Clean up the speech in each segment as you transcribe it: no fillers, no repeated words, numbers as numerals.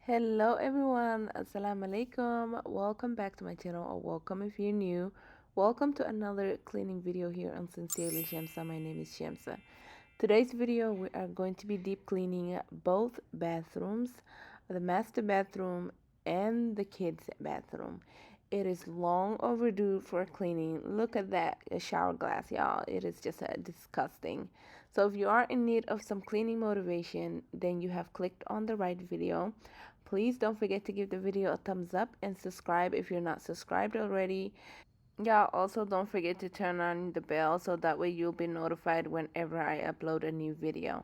Hello everyone, Assalamu alaikum. Welcome back to my channel, or welcome if you're new. Welcome to another cleaning video here on Sincerely Shamsa. My name is Shamsa. Today's video we are going to be deep cleaning both bathrooms, the master bathroom and the kids bathroom. It is long overdue for cleaning. Look at that shower glass, y'all. It is just disgusting. So if you are in need of some cleaning motivation, then you have clicked on the right video. Please don't forget to give the video a thumbs up and subscribe if you're not subscribed already. Yeah, also don't forget to turn on the bell so that way you'll be notified whenever I upload a new video.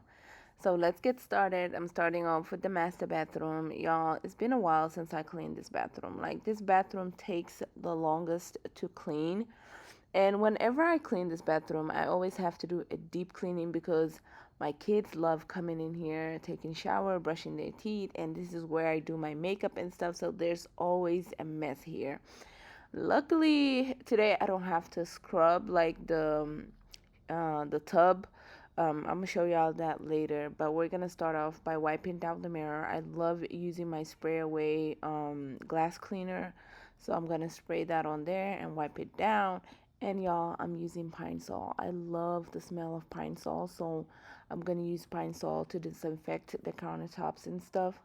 So let's get started. I'm starting off with the master bathroom. Y'all, it's been a while since I cleaned this bathroom. Like, this bathroom takes the longest to clean. And whenever I clean this bathroom, I always have to do a deep cleaning because my kids love coming in here, taking shower, brushing their teeth, and this is where I do my makeup and stuff. So there's always a mess here. Luckily, today I don't have to scrub like the tub. I'm gonna show y'all that later, but we're gonna start off by wiping down the mirror. I love using my spray away glass cleaner, so I'm gonna spray that on there and wipe it down. And y'all, I'm using pine sol. I love the smell of pine sol, so I'm gonna use pine sol to disinfect the countertops and stuff.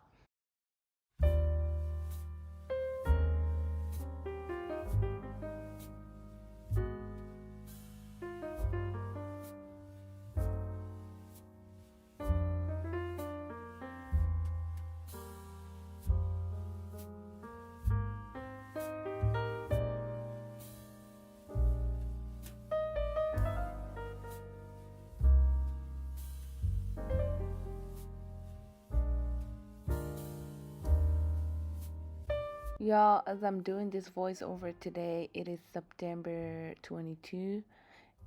Y'all, as I'm doing this voiceover today, it is September 22,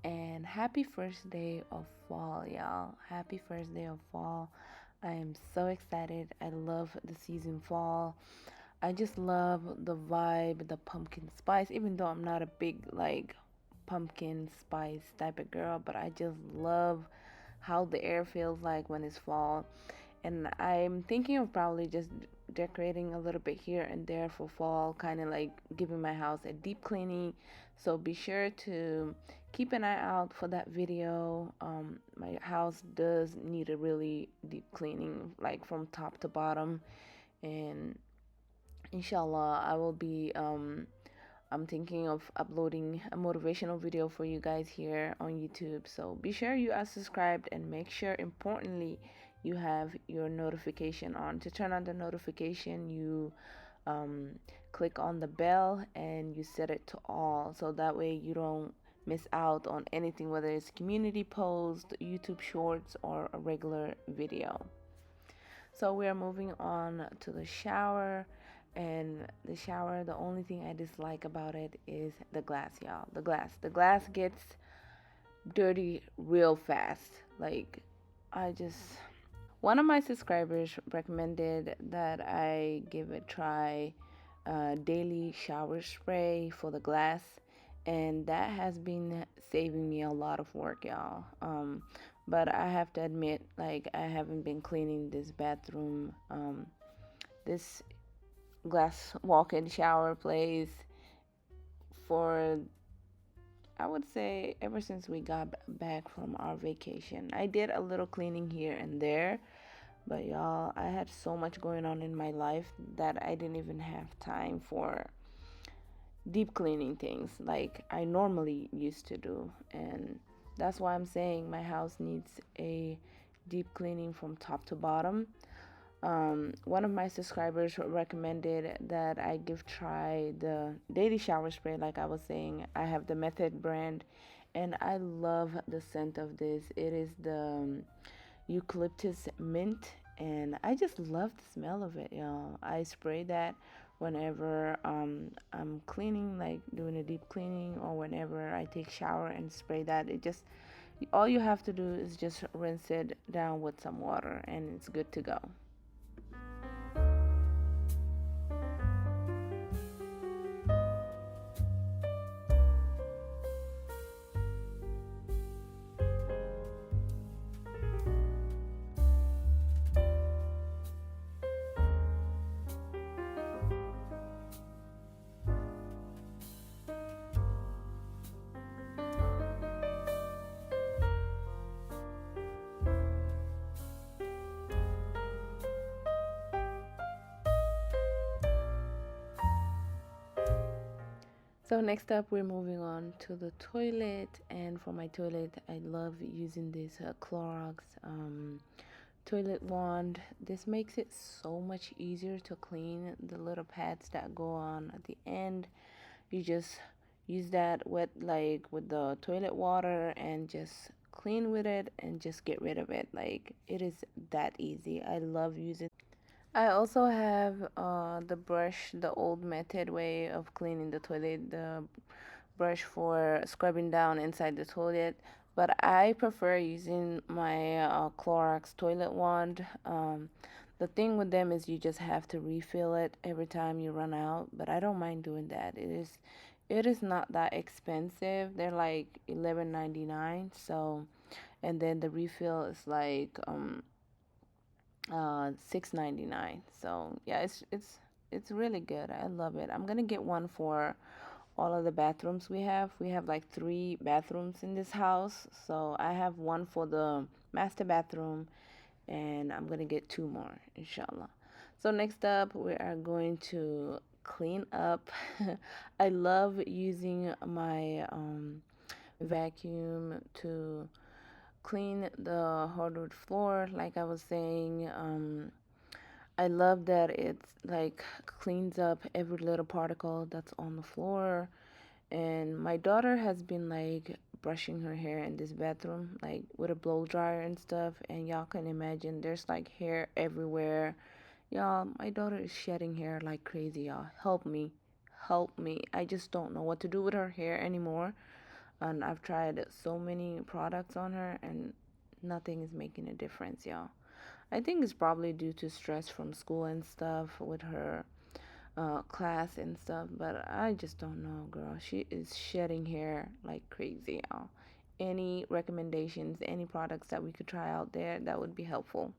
and happy first day of fall, y'all. Happy first day of fall. I am so excited. I love the season fall. I just love the vibe, the pumpkin spice, even though I'm not a big like pumpkin spice type of girl, but I just love how the air feels like when it's fall. And I'm thinking of probably just decorating a little bit here and there for fall, kind of like giving my house a deep cleaning. So be sure to keep an eye out for that video. My house does need a really deep cleaning, like from top to bottom, and inshallah I will be I'm thinking of uploading a motivational video for you guys here on YouTube. So be sure you are subscribed, and make sure, importantly, you have your notification on. To turn on the notification, you um, click on the bell and you set it to all, so that way you don't miss out on anything, whether it's community post, YouTube shorts, or a regular video. So we are moving on to the shower. And the shower, the only thing I dislike about it is the glass, y'all. The glass gets dirty real fast. Like, I just, one of my subscribers recommended that I give it a try, daily shower spray for the glass, and that has been saving me a lot of work, y'all. But I have to admit, like, I haven't been cleaning this bathroom, this glass walk-in shower place, for, I would say, ever since we got back from our vacation. I did a little cleaning here and there, but y'all, I had so much going on in my life that I didn't even have time for deep cleaning things like I normally used to do. And that's why I'm saying my house needs a deep cleaning from top to bottom. One of my subscribers recommended that I give try the daily shower spray. Like I was saying, I have the Method brand, and I love the scent of this. It is the eucalyptus mint, and I just love the smell of it, y'all. I spray that whenever I'm cleaning, like doing a deep cleaning, or whenever I take shower and spray that. It just, all you have to do is just rinse it down with some water and it's good to go. So next up, we're moving on to the toilet, and for my toilet, I love using this Clorox toilet wand. This makes it so much easier to clean the little pads that go on at the end. You just use that with the toilet water and just clean with it and just get rid of it. Like it is that easy. I love using. I also have the brush, the old method way of cleaning the toilet, the brush for scrubbing down inside the toilet. But I prefer using my Clorox toilet wand. The thing with them is you just have to refill it every time you run out. But I don't mind doing that. It is not that expensive. They're like 11.99. So, and then the refill is like 6.99. So yeah, it's really good. I love it. I'm gonna get one for all of the bathrooms we have. We have like three bathrooms in this house. So I have one for the master bathroom, and I'm gonna get two more, inshallah. So next up, we are going to clean up. I love using my vacuum to clean the hardwood floor. Like I was saying, I love that it's like cleans up every little particle that's on the floor. And my daughter has been like brushing her hair in this bathroom, like with a blow dryer and stuff. And y'all can imagine there's like hair everywhere. Y'all, my daughter is shedding hair like crazy, y'all. Help me. Help me. I just don't know what to do with her hair anymore. And I've tried so many products on her, and nothing is making a difference, y'all. I think it's probably due to stress from school and stuff with her class and stuff, but I just don't know, girl. She is shedding hair like crazy, y'all. Any recommendations, any products that we could try out there that would be helpful?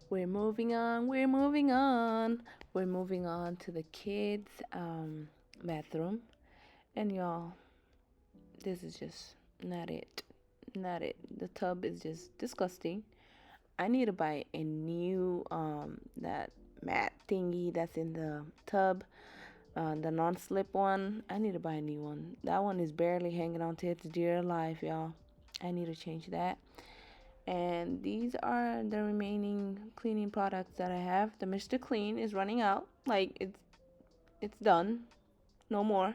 We're moving on, we're moving on. We're moving on to the kids' bathroom. And y'all, this is just not it. Not it. The tub is just disgusting. I need to buy a new that mat thingy that's in the tub, the non-slip one. I need to buy a new one. That one is barely hanging on to its dear life, y'all. I need to change that. And these are the remaining cleaning products that I have. The Mr. Clean is running out. Like it's done. No more.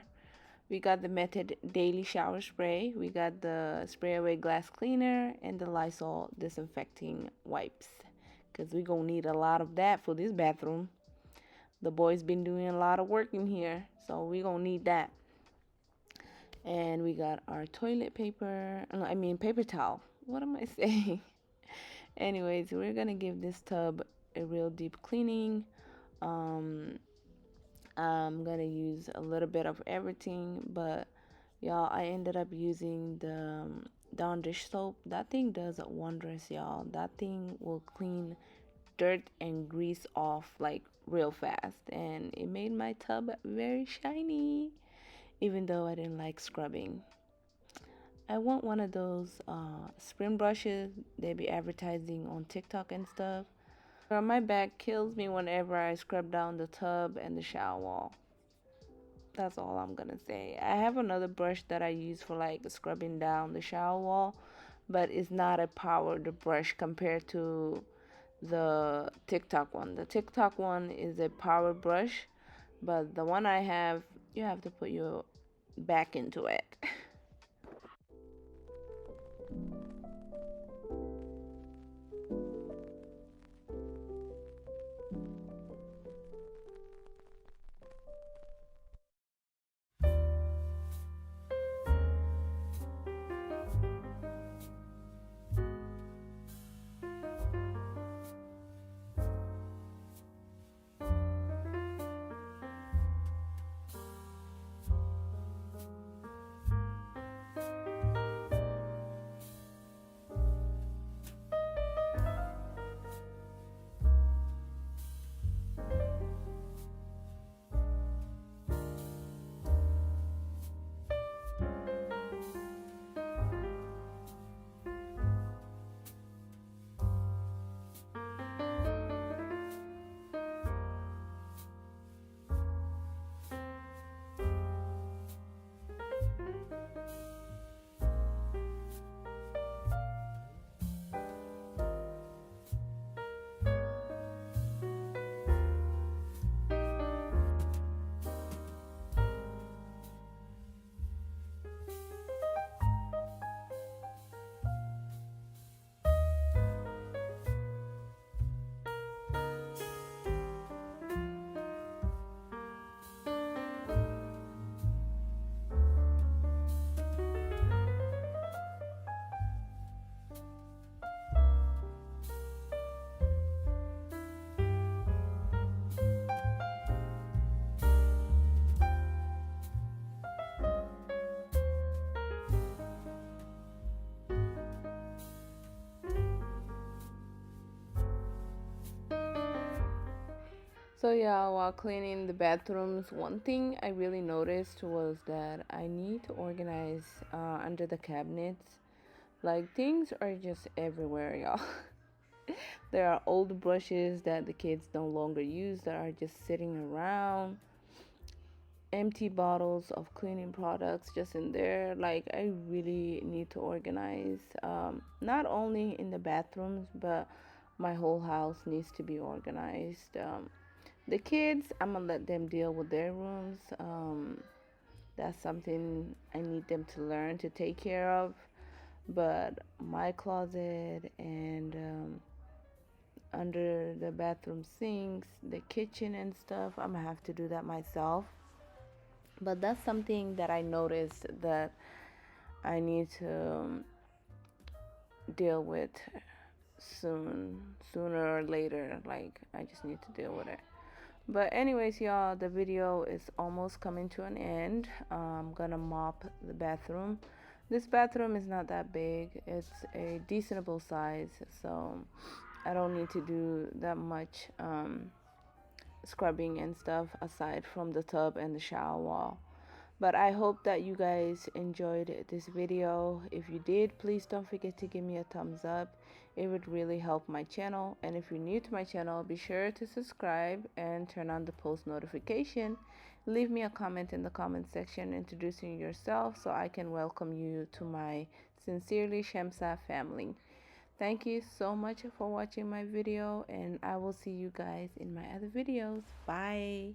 We got the Method Daily Shower Spray. We got the Spray Away Glass Cleaner and the Lysol Disinfecting Wipes. Because we going to need a lot of that for this bathroom. The boys been doing a lot of work in here. So we going to need that. And we got our toilet paper. I mean paper towel. What am I saying? Anyways, we're going to give this tub a real deep cleaning. Um, I'm gonna use a little bit of everything, but y'all, I ended up using the Dawn dish soap. That thing does wonders, y'all. That thing will clean dirt and grease off like real fast, and it made my tub very shiny, even though I didn't like scrubbing. I want one of those spring brushes they be advertising on TikTok and stuff. Girl, my back kills me whenever I scrub down the tub and the shower wall. That's all I'm gonna say. I have another brush that I use for like scrubbing down the shower wall, but it's not a powered brush compared to the TikTok one. The TikTok one is a power brush, but the one I have, you have to put your back into it. So yeah, while cleaning the bathrooms, one thing I really noticed was that I need to organize under the cabinets. Like things are just everywhere, y'all. There are old brushes that the kids no longer use that are just sitting around, empty bottles of cleaning products just in there. Like I really need to organize, not only in the bathrooms, but my whole house needs to be organized. The kids, I'm gonna let them deal with their rooms. That's something I need them to learn to take care of. But my closet and under the bathroom sinks, the kitchen and stuff, I'm gonna have to do that myself. But that's something that I noticed that I need to deal with sooner or later. Like I just need to deal with it. But anyways, y'all, the video is almost coming to an end. I'm gonna mop the bathroom. This bathroom is not that big. It's a decentable size, so I don't need to do that much scrubbing and stuff aside from the tub and the shower wall. But I hope that you guys enjoyed this video. If you did, please don't forget to give me a thumbs up. It would really help my channel. And if you're new to my channel, be sure to subscribe and turn on the post notification. Leave me a comment in the comment section introducing yourself so I can welcome you to my Sincerely Shamsa family. Thank you so much for watching my video, and I will see you guys in my other videos. Bye.